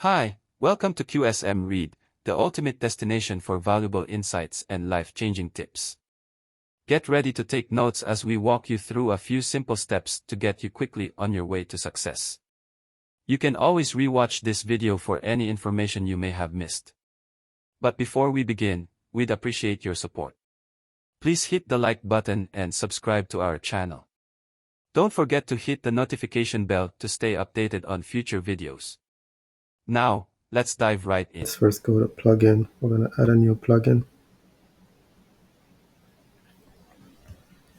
Hi, welcome to QSMReid, the ultimate destination for valuable insights and life-changing tips. Get ready to take notes as we walk you through a few simple steps to get you quickly on your way to success. You can always rewatch this video for any information you may have missed. But before we begin, we'd appreciate your support. Please hit the like button and subscribe to our channel. Don't forget to hit the notification bell to stay updated on future videos. Now, let's dive right in. Let's first go to plugin. We're going to add a new plugin.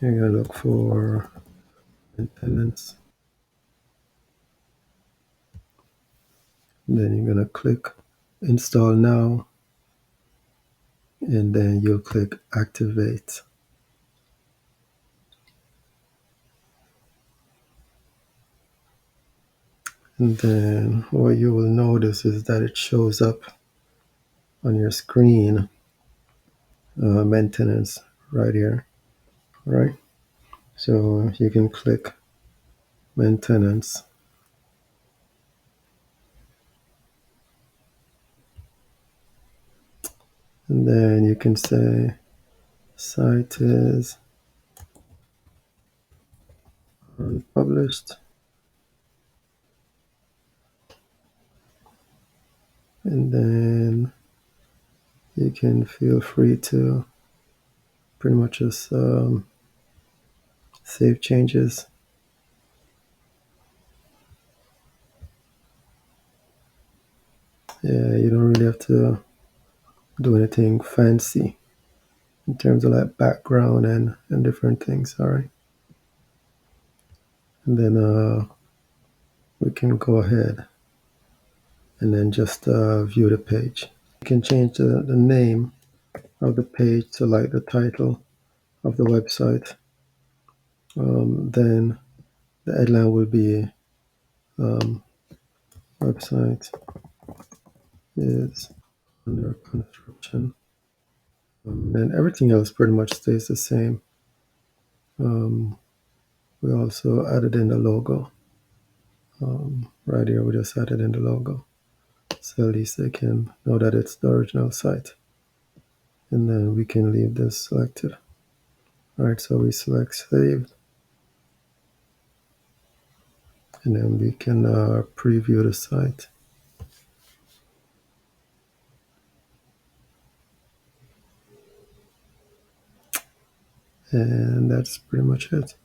You're going to look for maintenance. Then you're going to click install now. And then you'll click activate. And then what you will notice is that it shows up on your screen, maintenance right here. All right. So you can click maintenance. And then you can say site is unpublished. And then you can feel free to pretty much just save changes. Yeah, you don't really have to do anything fancy in terms of like background and different things. All right. And then we can go ahead and then just view the page. You can change the name of the page to like the title of the website. Then the headline will be website is under construction. And everything else pretty much stays the same. We also added in the logo. Right here, we just added in the logo. So at least they can know that it's the original site. And then we can leave this selected. All right, so we select saved. And then we can preview the site. And that's pretty much it.